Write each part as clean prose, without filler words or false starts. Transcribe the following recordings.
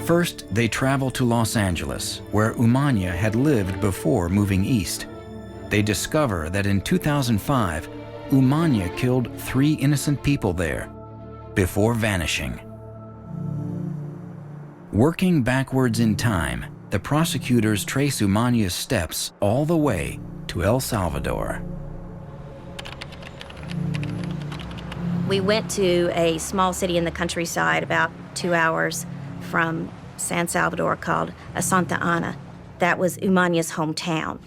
First, they travel to Los Angeles, where Umania had lived before moving east. They discover that in 2005, Umania killed 3 innocent people there before vanishing. Working backwards in time, the prosecutors trace Umania's steps all the way to El Salvador. We went to a small city in the countryside about 2 hours from San Salvador called Santa Ana. That was Umania's hometown.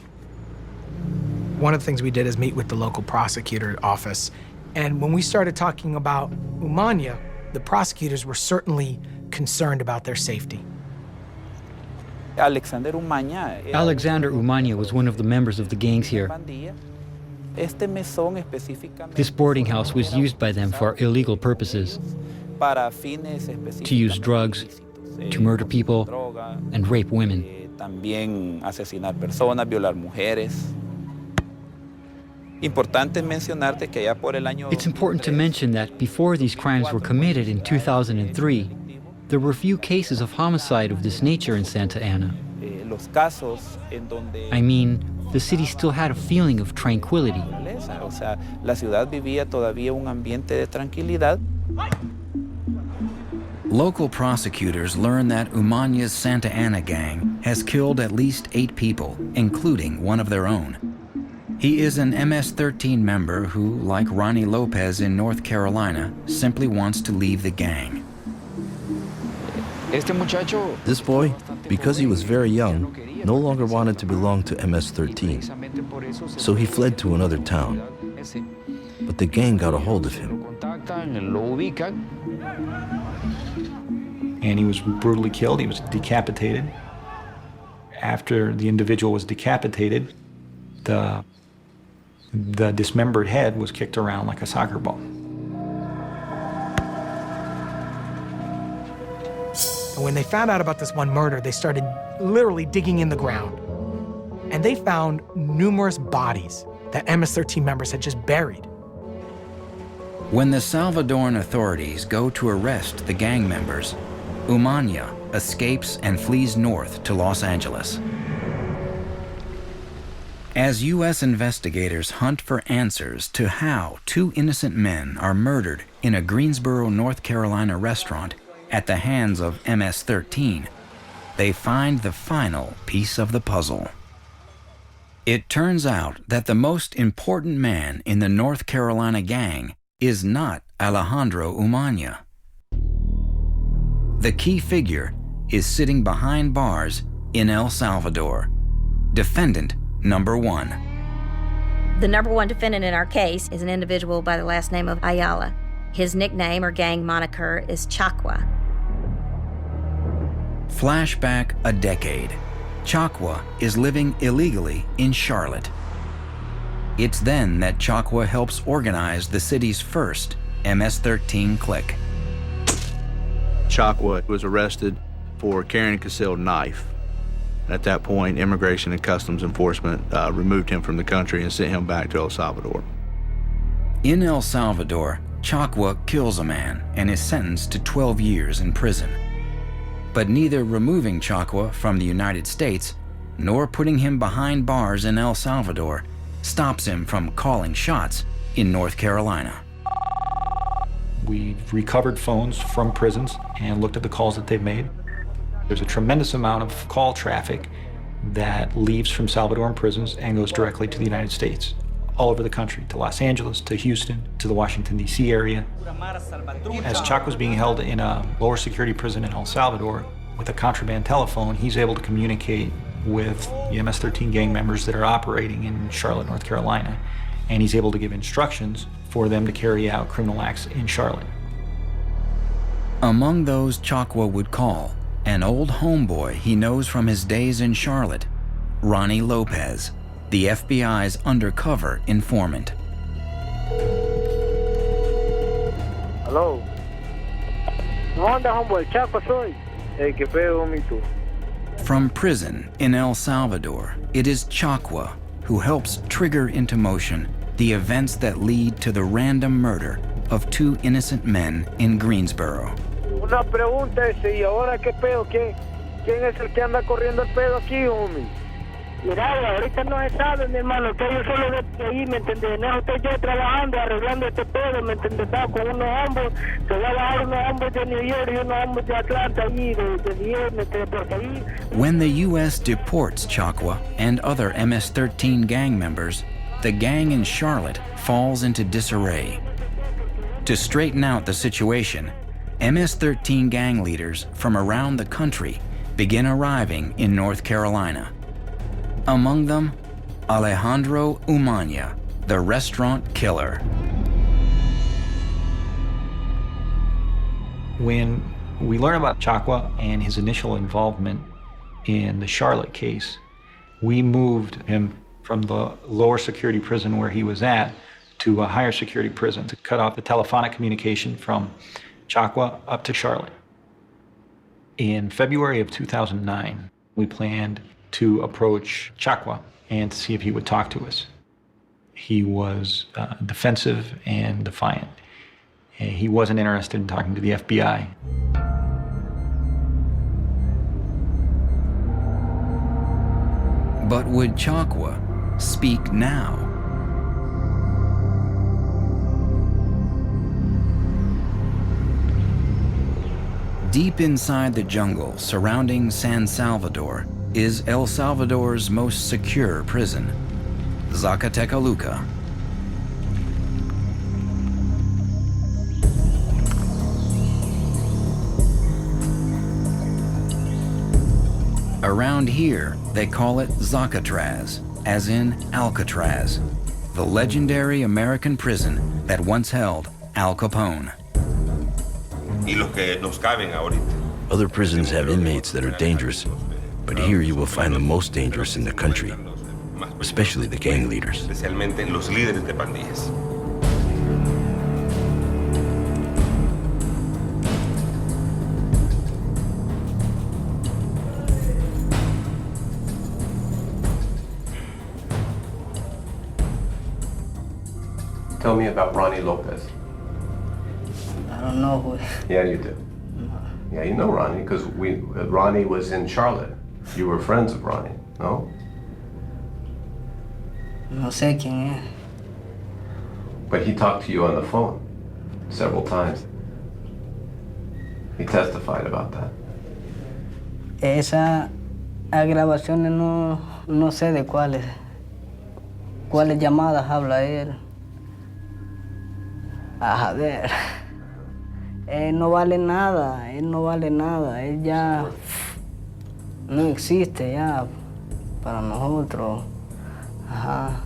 One of the things we did is meet with the local prosecutor office. And when we started talking about Umania, the prosecutors were certainly concerned about their safety. Alexander Umania was one of the members of the gangs here. This boarding house was used by them for illegal purposes, to use drugs, to murder people, and rape women. It's important to mention that before these crimes were committed in 2003, there were few cases of homicide of this nature in Santa Ana. I mean, the city still had a feeling of tranquility. Local prosecutors learn that Umania's Santa Ana gang has killed at least 8 people, including one of their own. He is an MS-13 member who, like Ronnie Lopez in North Carolina, simply wants to leave the gang. This boy, because he was very young, no longer wanted to belong to MS-13, so he fled to another town. But the gang got a hold of him. And he was brutally killed. He was decapitated. After the individual was decapitated, the dismembered head was kicked around like a soccer ball. And when they found out about this one murder, they started literally digging in the ground. And they found numerous bodies that MS-13 members had just buried. When the Salvadoran authorities go to arrest the gang members, Umania escapes and flees north to Los Angeles. As U.S. investigators hunt for answers to how 2 innocent men are murdered in a Greensboro, North Carolina restaurant at the hands of MS-13, they find the final piece of the puzzle. It turns out that the most important man in the North Carolina gang is not Alejandro Umania. The key figure is sitting behind bars in El Salvador, defendant number 1. The number 1 defendant in our case is an individual by the last name of Ayala. His nickname or gang moniker is Chacua. Flashback a decade. Chacua is living illegally in Charlotte. It's then that Chacua helps organize the city's first MS-13 clique. Chacua was arrested for carrying a concealed knife. At that point, Immigration and Customs Enforcement removed him from the country and sent him back to El Salvador. In El Salvador, Chacua kills a man and is sentenced to 12 years in prison. But neither removing Chacua from the United States nor putting him behind bars in El Salvador stops him from calling shots in North Carolina. We recovered phones from prisons and looked at the calls that they've made. There's a tremendous amount of call traffic that leaves from Salvadoran prisons and goes directly to the United States, all over the country, to Los Angeles, to Houston, to the Washington, D.C. area. As Chuck was being held in a lower security prison in El Salvador with a contraband telephone, he's able to communicate with the MS-13 gang members that are operating in Charlotte, North Carolina, and he's able to give instructions for them to carry out criminal acts in Charlotte. Among those Chacua would call, an old homeboy he knows from his days in Charlotte, Ronnie Lopez, the FBI's undercover informant. Hello. No anda, homeboy, Chacua soy. Hey, qué pedo, mito. From prison in El Salvador, it is Chacua who helps trigger into motion the events that lead to the random murder of 2 innocent men in Greensboro. Una pregunta es, ¿y ahora qué pedo? ¿Quién es el que anda corriendo el pedo aquí, homie? Mira, ahorita no se sabe, mi hermano, que yo solo de ahí, ¿me entiendes? No estoy yo trabajando, arreglando este pedo, ¿me entiendes? Estaba con unos hombres, que voy a bajar unos hombres de New York y unos hombres de Atlanta allí, de New York, ¿me entiendes? Porque ahí... When the U.S. deports Choctaw and other MS-13 gang members, the gang in Charlotte falls into disarray. To straighten out the situation, MS-13 gang leaders from around the country begin arriving in North Carolina. Among them, Alejandro Umaña, the restaurant killer. When we learn about Choctaw and his initial involvement in the Charlotte case, we moved him from the lower security prison where he was at to a higher security prison to cut off the telephonic communication from Choctaw up to Charlotte. In February of 2009, we planned to approach Choctaw and to see if he would talk to us. He was defensive and defiant. He wasn't interested in talking to the FBI. But would Choctaw speak now? Deep inside the jungle surrounding San Salvador is El Salvador's most secure prison, Zacatecoluca. Around here, they call it Zacatraz, as in Alcatraz, the legendary American prison that once held Al Capone. Other prisons have inmates that are dangerous, but here you will find the most dangerous in the country, especially the gang leaders. Tell me about Ronnie Lopez. I don't know who. Yeah, you do. Yeah, you know Ronnie, because Ronnie was in Charlotte. You were friends of Ronnie, no? No sé quién es. But he talked to you on the phone several times. He testified about that. Esas grabaciones no sé de cuáles llamadas habla él. A ver, él no vale nada, él ya no existe ya para nosotros. Ajá.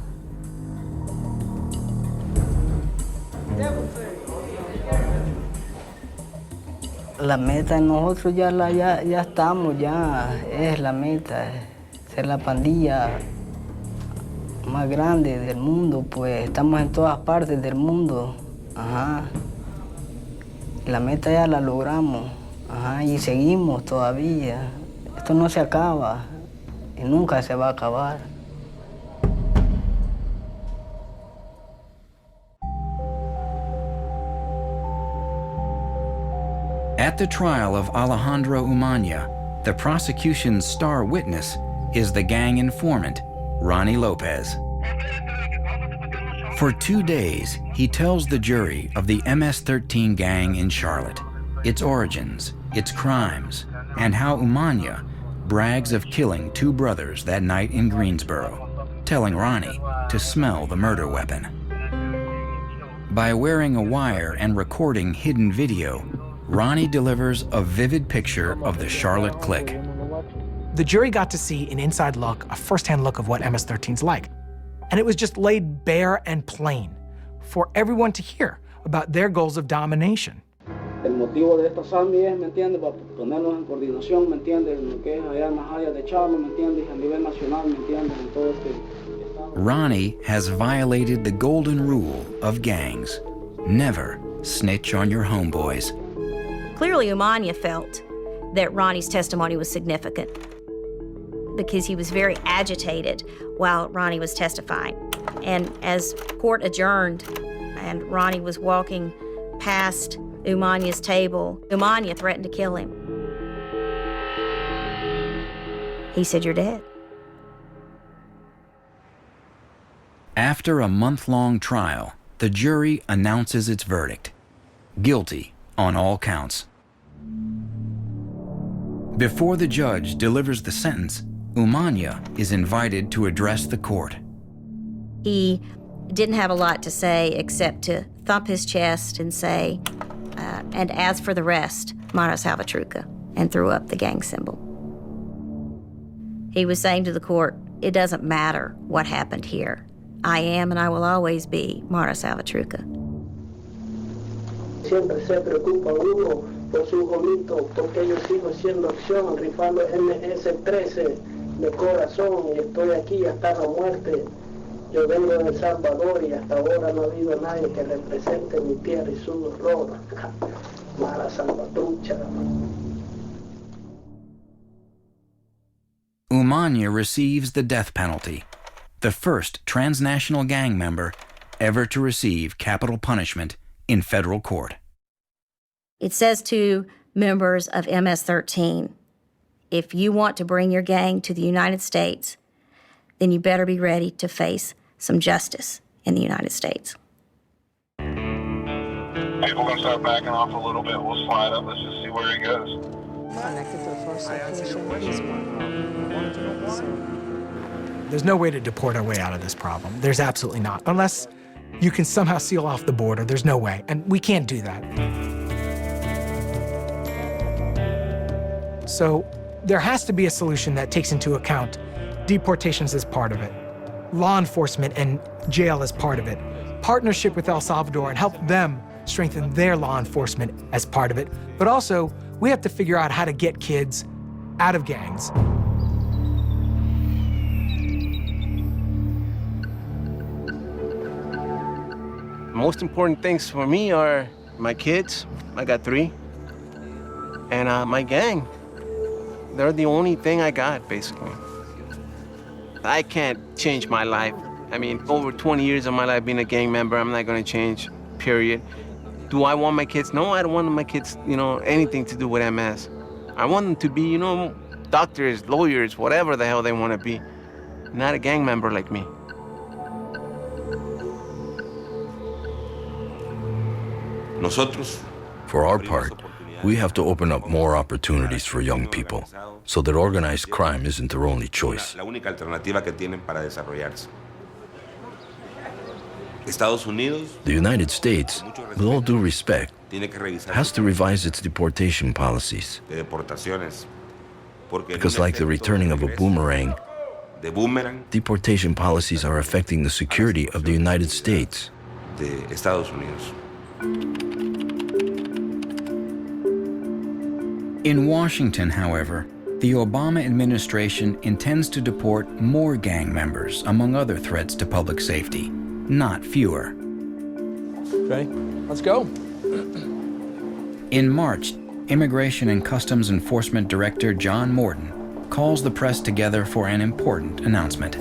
La meta de nosotros ya estamos, ya es la meta, ser la pandilla más grande del mundo, pues estamos en todas partes del mundo. Ajá. La meta ya la logramos. Ajá. Y seguimos todavía. Esto no se acaba y nunca se va a acabar. At the trial of Alejandro Umaña, the prosecution's star witness is the gang informant, Ronnie Lopez. For 2 days, he tells the jury of the MS-13 gang in Charlotte, its origins, its crimes, and how Umaña brags of killing 2 brothers that night in Greensboro, telling Ronnie to smell the murder weapon. By wearing a wire and recording hidden video, Ronnie delivers a vivid picture of the Charlotte clique. The jury got to see an inside look, a first-hand look of what MS-13's like. And it was just laid bare and plain for everyone to hear about their goals of domination. El motivo de esta SAMI es, ¿me entiendes?, para ponernos en coordinación, ¿me entiendes?, en lo que es allá en las áreas de Charlotte, ¿me entiendes?, a nivel nacional, ¿me entiendes?, en todo este estado. Ronnie has violated the golden rule of gangs. Never snitch on your homeboys. Clearly, Umaña felt that Ronnie's testimony was significant because he was very agitated while Ronnie was testifying. And as court adjourned and Ronnie was walking past Umanya's table, Umanya threatened to kill him. He said, "You're dead." After a month-long trial, the jury announces its verdict: guilty on all counts. Before the judge delivers the sentence, Umanya is invited to address the court. He didn't have a lot to say except to thump his chest and say, "And as for the rest, Mara Salvatrucha," and threw up the gang symbol. He was saying to the court, it doesn't matter what happened here. I am and I will always be Mara Salvatrucha. Siempre se preocupa uno por su jomito, porque yo sigo siendo acción, rifando MS-13 de corazón, y estoy aquí hasta la muerte. Yo vengo de El Salvador y hasta ahora no ha habido nadie que represente mi tierra y su horror. Mara Salvatrucha. Umanya receives the death penalty, the first transnational gang member ever to receive capital punishment in federal court. It says to members of MS-13, if you want to bring your gang to the United States, then you better be ready to face some justice in the United States. People are going to start backing off a little bit. We'll slide up. Let's just see where he goes. Connected to the first location. There's no way to deport our way out of this problem. There's absolutely not. Unless you can somehow seal off the border, there's no way. And we can't do that. So there has to be a solution that takes into account deportations as part of it, law enforcement and jail as part of it, partnership with El Salvador and help them strengthen their law enforcement as part of it. But also, we have to figure out how to get kids out of gangs. Most important things for me are my kids. I got 3. And my gang. They're the only thing I got, basically. I can't change my life. I mean, over 20 years of my life being a gang member, I'm not gonna change, period. Do I want my kids? No, I don't want my kids, anything to do with MS. I want them to be, doctors, lawyers, whatever the hell they want to be. Not a gang member like me. For our part, we have to open up more opportunities for young people so that organized crime isn't their only choice. The United States, with all due respect, has to revise its deportation policies. Because like the returning of a boomerang, deportation policies are affecting the security of the United States. In Washington, however, the Obama administration intends to deport more gang members, among other threats to public safety, not fewer. Ready? Let's go. In March, Immigration and Customs Enforcement Director John Morton calls the press together for an important announcement.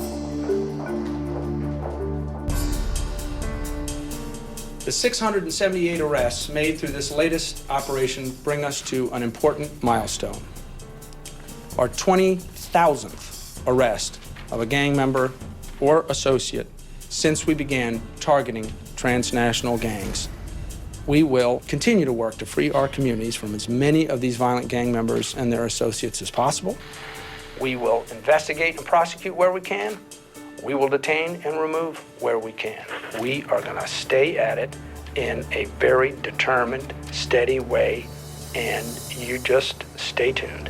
The 678 arrests made through this latest operation bring us to an important milestone. Our 20,000th arrest of a gang member or associate since we began targeting transnational gangs. We will continue to work to free our communities from as many of these violent gang members and their associates as possible. We will investigate and prosecute where we can. We will detain and remove where we can. We are going to stay at it in a very determined, steady way, and you just stay tuned.